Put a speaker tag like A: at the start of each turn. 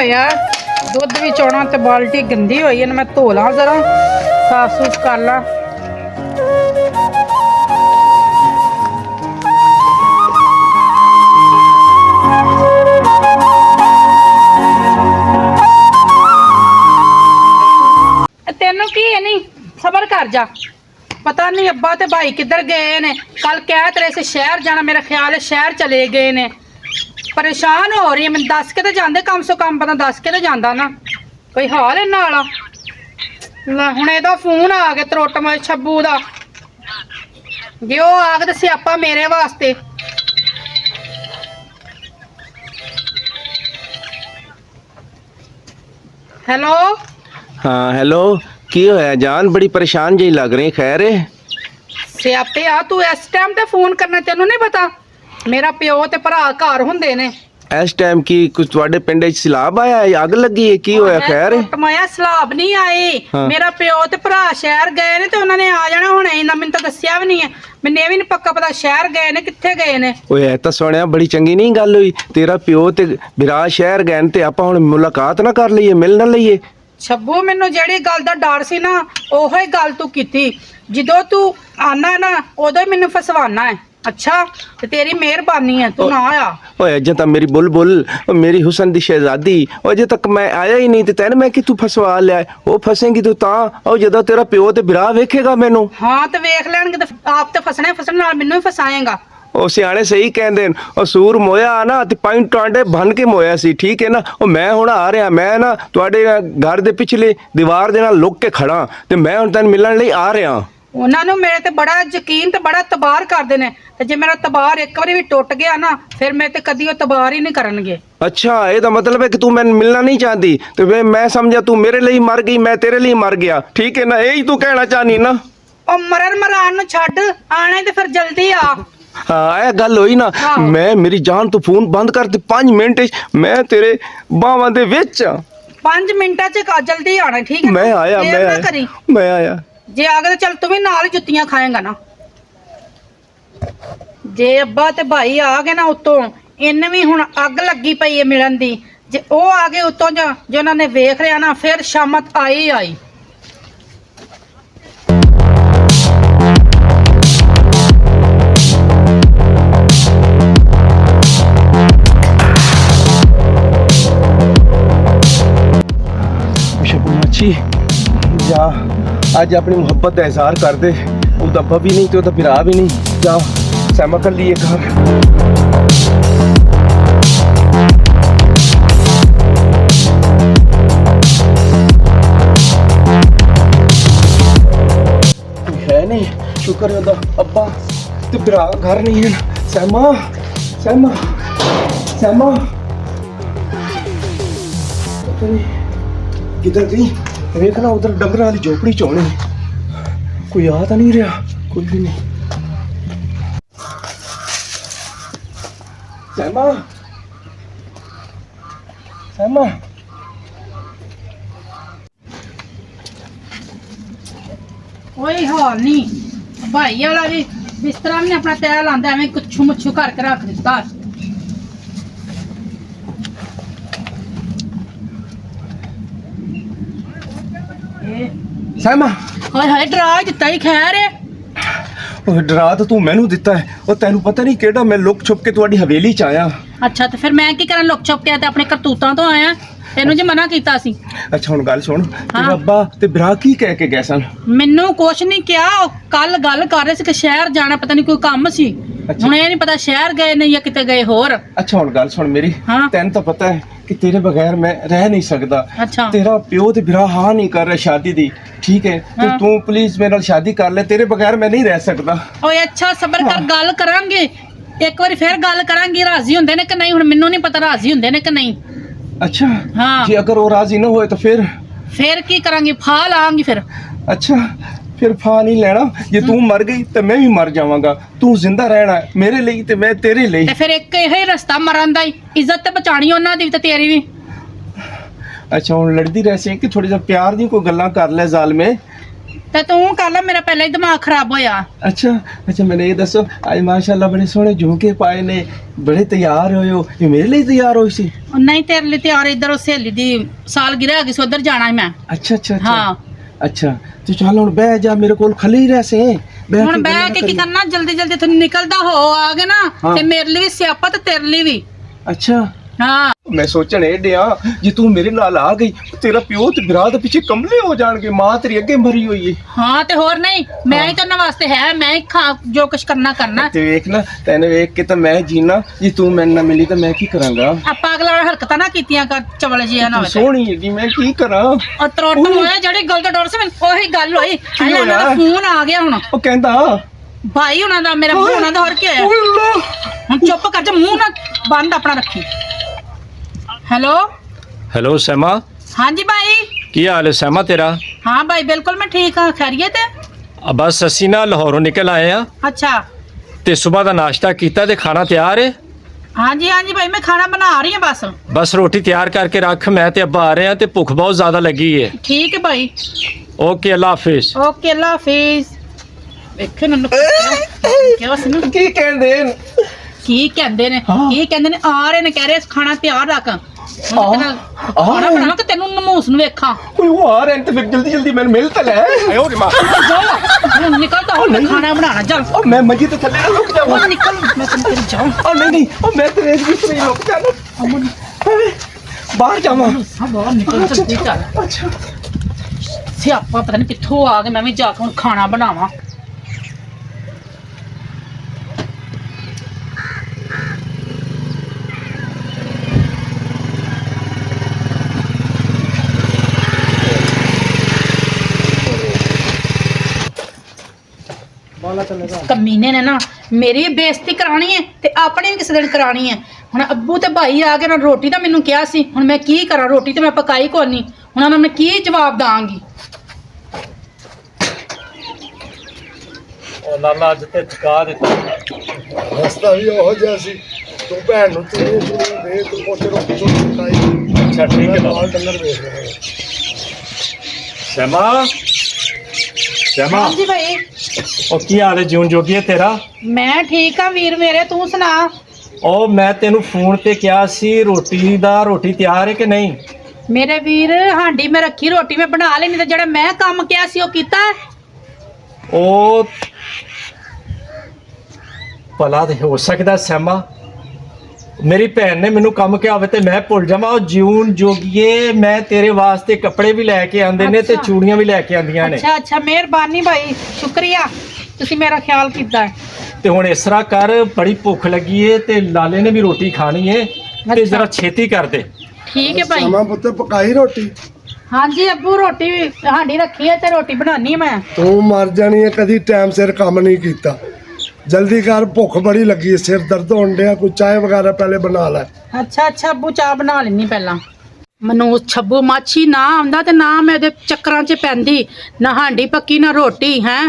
A: ਹੋਇਆ ਦੁੱਧ ਵੀ ਚੋਣਾ ਤੇ ਬਾਲਟੀ ਗੰਦੀ ਹੋਈ ਇਹਨੂੰ ਮੈਂ ਧੋ ਲਾਂ ਜ਼ਰਾ ਸਾਫ ਸੂਫ ਕਰ ਲਾਂ। ਤੈਨੂੰ ਕੀ ਹੈ ਨਹੀਂ ਸਬਰ ਕਰ ਜਾ। पता नहीं अब्बा ते भाई किधर गए ने। कल कह तेरे से शहर जाना, मेरा ख्याल है शहर चले गए ने। परेशान हो रही है मैं। दस के तो जाते कम से कम, पता 10 के तो जाता ना। कोई हाल है नाला हुण एदा फोन आ गया त्रोटम छब्बू दा। जे वो आ गए तो स्यापा मेरे वास्ते। हेलो
B: हाँ हेलो, की होया जान? बड़ी परेशान जी लग रही। खैर है?
A: सियापे आ तू इस टाइम ते फोन करना तेनू नहीं पता? मेरा प्यो ते भरा घर हुंदे ने।
B: इस टाइम की कुछ तुहाडे पिंड च सैलाब आया है? अग लगी है? की होया? खैर है?
A: टमाया सैलाब नहीं आए।
B: हाँ।
A: मेरा प्यो ते भरा शहर गए ने ते उन्होंने आ जाना हुणे। इन्ना मैनूं तां दस्सिया भी नहीं है। मैनूं भी नहीं पक्का पता शहर गए ने कित्थे गए ने।
B: ओए ऐ तां सुनिया बड़ी चंगी नहीं गल हुई। तेरा प्यो ते बिरा शहर गए ते आपां हुण मुलाकात ना कर लईए, मिल ना लईए।
A: छब्बू मैनू जेड़ी गल दा डर सी ना ओहो ही गल तू कीती। जदों तू आना ना उदों मैनू फसवाना है। अच्छा ते तेरी मेहरबानी है तू ना आया।
B: ओए अजे तक मेरी बुलबुल, मेरी हुसन दी शहजादी, अजे तक मैं आया ही नहीं ते तैन मैं कि तू फसवा लिया। वो फसेंगी तू तां ओ जदों तेरा प्यो ते बिरा वेखेगा मैनू।
A: हाँ ते वेख लैणगे ते आप ते फसने फसण नाल मैनू ही फसाएगा।
B: ਉਹ ਸਿਆਣੇ ਸਹੀ ਕਹਿੰਦੇ ਨੇ। ਉਹ ਸੂਰ ਮੋਇਆ ਨਾ ਤੇ ਪੰਜ ਟਾਂਡੇ ਬਨ ਕੇ ਮੋਇਆ ਸੀ, ਠੀਕ ਹੈ ਨਾ। ਉਹ ਮੈਂ ਹੁਣ ਆ ਰਿਹਾ, ਮੈਂ ਨਾ ਤੁਹਾਡੇ ਘਰ ਦੇ ਪਿਛਲੇ ਦੀਵਾਰ ਦੇ ਨਾਲ ਲੁੱਕ ਕੇ ਖੜਾ ਤੇ ਮੈਂ ਹੁਣ ਤੈਨੂੰ ਮਿਲਣ ਲਈ ਆ ਰਿਹਾ।
A: ਉਹਨਾਂ ਨੂੰ ਮੇਰੇ ਤੇ ਬੜਾ ਯਕੀਨ ਤੇ ਬੜਾ ਤਬਾਰ ਕਰਦੇ ਨੇ ਤੇ ਜੇ ਮੇਰਾ ਤਬਾਰ ਇੱਕ ਵਾਰੀ ਵੀ ਟੁੱਟ ਗਿਆ ਨਾ ਫਿਰ ਮੈਂ ਤੇ ਕਦੀ ਉਹ ਤਬਾਰ ਹੀ ਨਹੀਂ ਕਰਨਗੇ।
B: ਅੱਛਾ ਇਹਦਾ ਮਤਲਬ ਹੈ ਕਿ ਤੂੰ ਮੈਨੂੰ ਮਿਲਣਾ ਨਹੀਂ ਚਾਹਦੀ ਤੇ ਮੈਂ ਸਮਝਿਆ ਤੂੰ ਮੇਰੇ ਲਈ ਮਰ ਗਈ, ਮੈਂ ਤੇਰੇ ਲਈ ਮਰ ਗਿਆ, ਠੀਕ ਹੈ ਨਾ। ਇਹੀ ਤੂੰ ਕਹਿਣਾ ਚਾਹਨੀ ਨਾ।
A: ਉਹ ਮਰਨ ਮਰਾਨ ਨੂੰ ਛੱਡ, ਆਣਾ ਤੇ ਫਿਰ ਜਲਦੀ ਆ।
B: हाँ यह गल हुई ना। मैं मेरी जान तो फोन बंद कर दे 5 मिनट मैं तेरे बावां दे विच
A: 5 मिनटां च जल्दी आना, ठीक है?
B: मैं आया मैं आया।
A: जे आ गए चल तू भी नाल जुत्तियां खाएगा ना। जे अब्बा ते भाई आ गए ना उत्तों इन भी हुण अग लगी पई है मिलन दी। जे ओ आ गए उत्तों जो उन्होंने वेख लिया ना फिर शामत आई आई।
B: जा आज अपनी मोहब्बत का इजहार कर दे। ਉਹਦਾ ਅੱਬਾ ਵੀ ਨਹੀਂ ਤੇ ਉਹਦਾ ਭਰਾ ਵੀ ਨਹੀਂ। ਜਾ ਸੈਮਾ ਕਰ ਲਈਏ ਘਰ। ਹੈ ਨਹੀਂ ਸ਼ੁਕਰ ਉਹਦਾ ਅੱਬਾ ਤੇ ਭਰਾ ਘਰ ਨਹੀਂ ਹੈ। ਸੈਮਾ ਸੈਮਾ ਸੈਮਾ किधर गई? देखना उधर डंगर वाली झोपड़ी चौनी। कोई आ तो नहीं रहा, कोई भी नहीं। सैमा सैमा
A: कोई हाल नहीं। भाई वाला भी बिस्तरा भी अपना तैयार लांदा एवें कुछू मुछू करके रख दिता।
B: सैमा
A: हाय हाय डरा दिता ही। खैर है
B: डरा तो तू मैनू दिता है और तेनू पता नहीं केड़ा मैं लुक छुप के तुहाडी हवेली च आया।
A: अच्छा तो फिर मैं की करा लुक छुप के अपने करतूतां तो आया। तेनू जे मना कीता सी।
B: अच्छा हुण गल सुन, तेरा अब्बा ते बिरा की कह के गए सन?
A: मैनू कुछ नहीं किया। कल गल कर रहे सी कि शहर जाना, पता नहीं कोई काम सी। हुण ये नहीं पता शहर गए ने या किते गए होर।
B: अच्छा हुण गल सुन मेरी।
A: हाँ?
B: तेन तो पता है कि तेरे बगैर मैं रह नहीं सकता।
A: अच्छा
B: तेरा प्यो ते बिरा हाँ नहीं कर रहा शादी दी, ठीक है? तो
A: हाँ।
B: तू प्लीज मेरे नाल शादी कर ले, तेरे बगैर मैं नहीं रह सकता।
A: ओए अच्छा सबर कर, गल करांगे एक बार फिर गल करांगे। राजी हुंदे ने कि नहीं हुण मैनू नहीं पता राजी हुंदे ने कि नहीं।
B: अच्छा
A: हाँ
B: जी अगर वो राजी ना होए तो
A: फिर की करांगे? फा लांगी फिर।
B: अच्छा फिर फा नहीं लेना। जे तू मर गई तो मैं भी मर जावांगा। तू जिंदा रहना है मेरे लिए ते मैं तेरे लिए।
A: ते फिर एक ही रास्ता मरण दा ही। इज्जत ते बचानी उन्हां दी ते तेरी भी।
B: अच्छा हुण लड़दी रह सी कि थोड़ी जा प्यार दी कोई गल्लां कर ले जालमे।
A: ਤੇ ਤੂੰ ਕਰ ਲੈ, ਮੇਰਾ ਪਹਿਲਾਂ ਹੀ ਦਿਮਾਗ ਖਰਾਬ ਹੋਇਆ।
B: ਅੱਛਾ ਅੱਛਾ, ਮੈਨੂੰ ਇਹ ਦੱਸੋ, ਅੱਜ ਮਾਸ਼ਾਅੱਲਾ ਬੜੇ ਸੋਹਣੇ ਝੁਮਕੇ ਪਾਏ ਨੇ, ਬੜੇ ਤਿਆਰ ਹੋਏ ਹੋ, ਇਹ ਮੇਰੇ ਲਈ ਤਿਆਰ ਹੋਈ ਸੀ?
A: ਉਹ ਨਹੀਂ, ਤੇਰੇ ਲਈ ਤਿਆਰ, ਇੱਧਰ ਉਹ ਸਹੇਲੀ ਦੀ ਸਾਲਗਿਰਹ ਹੈਗੀ ਸੀ, ਉੱਧਰ ਜਾਣਾ ਸੀ ਮੈਂ।
B: ਅੱਛਾ ਅੱਛਾ
A: ਹਾਂ।
B: ਅੱਛਾ ਤੂੰ ਚੱਲ ਹੁਣ ਬਹਿ ਜਾ, ਮੇਰੇ ਕੋਲ ਖਲੀ ਹੀ ਰਹਿ ਸੇ।
A: ਹੁਣ ਬਹਿ ਕੇ ਕੀ ਕਰਨਾ, ਜਲਦੀ ਜਲਦੀ ਇੱਥੋਂ ਨਿਕਲਦਾ ਹੋ ਆ ਗਏ ਨਾ, ਤੇ ਮੇਰੇ ਲਈ ਵੀ ਸਿਆਪਾ ਤੇ ਤੇਰੇ ਲਈ ਵੀ।
B: ਅੱਛਾ
A: ਹਾਂ,
B: ਮੈਂ ਸੋਚਣ ਇਹ ਡਿਆ, ਜੇ ਤੂੰ ਮੇਰੇ ਨਾਲ ਆ ਗਈ, ਤੇਰਾ ਪਿਓ ਤੇ ਵਿਰਾਹ ਦੇ ਪਿੱਛੇ ਕਮਲੇ ਹੋ ਜਾਣਗੇ, ਮਾਂ ਤੇਰੀ ਅੱਗੇ ਮਰੀ ਹੋਈ ਏ।
A: ਹਾਂ ਤੇ ਹੋਰ ਨਹੀਂ, ਮੈਂ ਹੀ ਕਰਨ ਵਾਸਤੇ ਹੈ, ਮੈਂ ਹੀ ਜੋ ਕੁਛ ਕਰਨਾ।
B: ਤੇ ਵੇਖ ਨਾ, ਤੈਨੂੰ ਵੇਖ ਕੇ ਤਾਂ ਮੈਂ ਜੀਣਾ, ਜੇ ਤੂੰ ਮੈਨੂੰ ਨਾ ਮਿਲੀ ਤਾਂ ਮੈਂ ਕੀ ਕਰਾਂਗਾ?
A: ਆਪਾਂ ਅਗਲਾ ਹਰਕਤਾਂ ਨਾ ਕੀਤੀਆਂ ਕਰ, ਚਵਲ ਜਿਹਾ ਨਾ ਹੋਵੇ।
B: ਸੋਹਣੀ ਹੈਗੀ, ਮੈਂ ਕੀ ਕਰਾਂ?
A: ਉਹ ਤਰੋਟ ਹੋਇਆ ਜਿਹੜੀ ਗੱਲ ਤੋਂ ਡਰ ਸੀ ਮੈਨੂੰ, ਉਹੀ ਗੱਲ ਹੋਈ। ਇਹਨਾਂ ਦਾ ਫੋਨ ਆ ਗਿਆ ਹੁਣ,
B: ਉਹ ਕਹਿੰਦਾ
A: ਭਾਈ ਉਹਨਾਂ ਦਾ, ਮੇਰਾ ਉਹਨਾਂ ਦਾ, ਹੋਰ ਕੀ ਹੋਇਆ? ਹੁਣ ਚੁੱਪ ਕਰ ਜਾ, ਮੂੰਹ ਨਾ ਬੰਦ ਆਪਣਾ ਰੱਖੀ। ਹੈਲੋ
C: ਹੈਲੋ ਸੈਮਾ,
A: ਹਾਂਜੀ ਭਾਈ।
C: ਕੀ ਹਾਲ ਹੈ ਸੈਮਾ ਤੇਰਾ?
A: ਹਾਂ ਭਾਈ ਬਿਲਕੁਲ ਮੈਂ ਠੀਕ ਹਾਂ, ਖੈਰੀਅਤ ਹੈ।
C: ਬਸ ਅਸੀਂ ਨਾ ਲਾਹੌਰੋਂ ਨਿਕਲ ਆਏ ਆ
A: ਅੱਛਾ।
C: ਤੇ ਸਵੇਰ ਦਾ ਨਾਸ਼ਤਾ ਕੀਤਾ ਤੇ ਖਾਣਾ ਤਿਆਰ ਹੈ।
A: ਹਾਂਜੀ ਹਾਂਜੀ ਭਾਈ, ਮੈਂ ਖਾਣਾ ਬਣਾ ਰਹੀ ਹਾਂ
C: ਬਸ ਰੋਟੀ ਤਿਆਰ ਕਰਕੇ ਰੱਖ, ਮੈਂ ਤੇ ਅੱਬਾ ਆ ਰਹੇ ਆ ਤੇ ਭੁੱਖ ਬਹੁਤ ਜ਼ਿਆਦਾ ਲੱਗੀ ਹੈ।
A: ਠੀਕ ਹੈ ਭਾਈ।
C: ਓਕੇ, ਅੱਲਾ ਹਾਫਿਜ਼।
A: ਓਕੇ, ਅੱਲਾ ਹਾਫਿਜ਼। ਵੇਖੋ ਨਾ ਕਿਹਾ ਸੀ ਨਾ,
B: ਕੀ ਕਹਿੰਦੇ ਨੇ?
A: ਕੀ ਕਹਿੰਦੇ ਨੇ ਆ ਰਹੇ ਨੇ, ਕਹਿ ਰਹੇ ਖਾਣਾ ਤਿਆਰ ਰੱਖ। ਖਾਣਾ ਬਣਾ ਕੇ ਤੈਨੂੰ ਨਮੂਸ ਨੂੰ ਵੇਖਾਂ।
B: ਕੋਈ ਉਹ ਆ ਰਹੇ ਨੇ ਤੇ ਫਿਰ ਜਲਦੀ ਜਲਦੀ ਮੈਨੂੰ ਮਿਲ ਤਾਂ ਲੈ। ਆਇਓ ਰੇ ਮਾਂ,
A: ਹੁਣ ਨਿਕਲ ਤਾਂ, ਹੁਣ ਖਾਣਾ ਬਣਾਣਾ ਚੱਲ।
B: ਉਹ ਮੈਂ ਮੰਜੀ ਤੇ ਥੱਲੇ ਨਾ ਲੁਕ ਜਾਵਾਂ।
A: ਹੁਣ ਨਿਕਲ, ਮੈਂ ਤੈਨੂੰ ਜਾਉਂ।
B: ਉਹ ਨਹੀਂ, ਉਹ ਮੈਂ ਤੇਰੇ ਵਿੱਚ ਨਹੀਂ ਲੁਕ ਜਾਣਾ, ਬਾਹਰ ਜਾਵਾਂ।
A: ਹਾਂ ਬਾਹਰ ਨਿਕਲ, ਜਲਦੀ ਚੱਲ।
B: ਅੱਛਾ
A: ਸਿਆਪਾ ਪਤਾ ਨਹੀਂ ਕਿੱਥੋਂ ਆ ਗਏ, ਮੈਂ ਵੀ ਜਾ ਕੇ ਹੁਣ ਖਾਣਾ ਬਣਾਵਾਂ। ਕਮੀਨੇ ਨੇ ਨਾ ਮੇਰੀ ਬੇਇੱਜ਼ਤੀ ਕਰਾਣੀ ਹੈ ਤੇ ਆਪਣੀ ਵੀ ਕਿਸੇ ਦਿਨ ਕਰਾਣੀ ਹੈ। ਹੁਣ ਅੱਬੂ ਤੇ ਭਾਈ ਆ ਕੇ ਨਾ, ਰੋਟੀ ਤਾਂ ਮੈਨੂੰ ਕਿਹਾ ਸੀ, ਹੁਣ ਮੈਂ ਕੀ ਕਰਾਂ? ਰੋਟੀ ਤੇ ਮੈਂ ਪਕਾਈ ਕੋਈ ਨਹੀਂ, ਹੁਣ ਉਹਨਾਂ ਨੂੰ ਮੈਂ ਕੀ ਜਵਾਬ ਦਾਂਗੀ?
C: ਉਹ ਲਾਲਾ ਅੱਜ ਤੇ ਥਕਾ ਦਿੱਤਾ।
D: ਰਸਤਾ ਵੀ ਉਹ ਜਿਹਾ ਸੀ, ਤੂੰ ਭੈਣ ਨੂੰ ਤੂੰ ਦੇ ਤੂੰ ਪੁੱਛ ਰੋਟੀ ਤੋਂ ਖਾਈ।
C: ਅੱਛਾ ਠੀਕ ਹੈ
D: ਨਾਲ ਡੰਗਰ ਵੇਖ ਰਹੇ
C: ਸੈਮਾ, ਸੈਮਾ
A: ਹਾਂਜੀ ਭਾਈ।
C: ਉਹ ਕੀ ਹਾਲ ਹੈ ਜੂਨ ਜੋਗੀ ਹੈ ਤੇਰਾ?
A: ਮੈਂ ਠੀਕ ਆ ਵੀਰ ਮੇਰੇ, ਤੂੰ ਸੁਣਾ?
C: ਉਹ ਮੈਂ ਤੈਨੂੰ ਫੋਨ ਤੇ ਕਿਹਾ ਸੀ ਰੋਟੀ ਤਿਆਰ ਹੈ ਕਿ ਨਹੀਂ?
A: ਮੇਰੇ ਵੀਰ ਹਾਂਡੀ ਮੈਂ ਰੱਖੀ, ਰੋਟੀ ਮੈਂ ਬਣਾ ਲੈਣੀ, ਤੇ ਜਿਹੜਾ ਮੈਂ ਕੰਮ ਕਿਹਾ ਸੀ ਉਹ ਕੀਤਾ?
C: ਉਹ ਭਲਾ ਤੇ ਹੋ ਸਕਦਾ ਸੈਮਾ, ਮੇਰੀ ਭੈਣ ਨੇ ਮੈਨੂੰ ਕੰਮ ਕਿਹਾ ਹੋਵੇ ਤੇ ਮੈਂ ਭੁੱਲ ਜਾਵਾਂ। ਉਹ ਜੂਨ ਜੋਗੀਏ, ਮੈਂ ਤੇਰੇ ਵਾਸਤੇ ਕੱਪੜੇ ਵੀ ਲੈ ਕੇ ਆਂਦੇ ਨੇ ਤੇ
A: ਅੱਛਾ।
C: ਚੂੜੀਆਂ ਵੀ ਲੈ ਕੇ ਆਂਦੀਆਂ ਨੇ।
A: ਅੱਛਾ ਅੱਛਾ, ਮਿਹਰਬਾਨੀ ਭਾਈ, ਸ਼ੁਕਰੀਆ, ਤੁਸੀਂ ਮੇਰਾ ਖਿਆਲ ਕੀਤਾ।
C: ਤੇ ਹੁਣ ਇਸ ਤਰ੍ਹਾਂ ਕਰ, ਬੜੀ ਭੁੱਖ ਲੱਗੀ ਏ ਤੇ ਲਾਲੇ ਨੇ ਵੀ ਰੋਟੀ ਖਾਣੀ ਏ ਤੇ
A: ਅੱਛਾ।
C: ਜ਼ਰਾ ਛੇਤੀ ਕਰ ਦੇ।
A: ਠੀਕ ਹੈ ਭਾਈ।
D: ਸਮਾਂ ਪੁੱਤ ਪਕਾਈ ਰੋਟੀ,
A: ਹਾਂਜੀ ਅੱਬੂ, ਰੋਟੀ ਹਾਂਡੀ ਰੱਖੀ ਹੈ ਤੇ ਰੋਟੀ ਬਣਾਉਣੀ ਹੈ ਮੈਂ।
D: ਤੂੰ ਮਰ ਜਾਣੀ ਹੈ, ਕਦੀ ਟਾਈਮ ਸਿਰ ਕੰਮ ਨਹੀਂ ਕੀਤਾ। ਜਲਦੀ ਕਰ, ਭੁੱਖ ਬੜੀ ਲੱਗੀ ਹੈ, ਸਿਰ ਦਰਦ ਹੋਣ ਡਿਆ, ਕੋਈ ਚਾਹ ਵਗੈਰਾ ਪਹਿਲੇ ਬਣਾ ਲੈ।
A: ਅੱਛਾ ਅੱਛਾ ਅੱਬੂ, ਚਾਹ ਬਣਾ ਲੈਣੀ ਪਹਿਲਾਂ। ਮੈਨੂੰ ਛੱਬੂ ਮਾਛੀ ਨਾ ਆਉਂਦਾ ਤੇ ਨਾ ਮੈਂ ਇਹਦੇ ਚੱਕਰਾਂ 'ਚ ਪੈਂਦੀ, ਨਾ ਹਾਂਡੀ ਪੱਕੀ ਨਾ ਰੋਟੀ ਹੈ।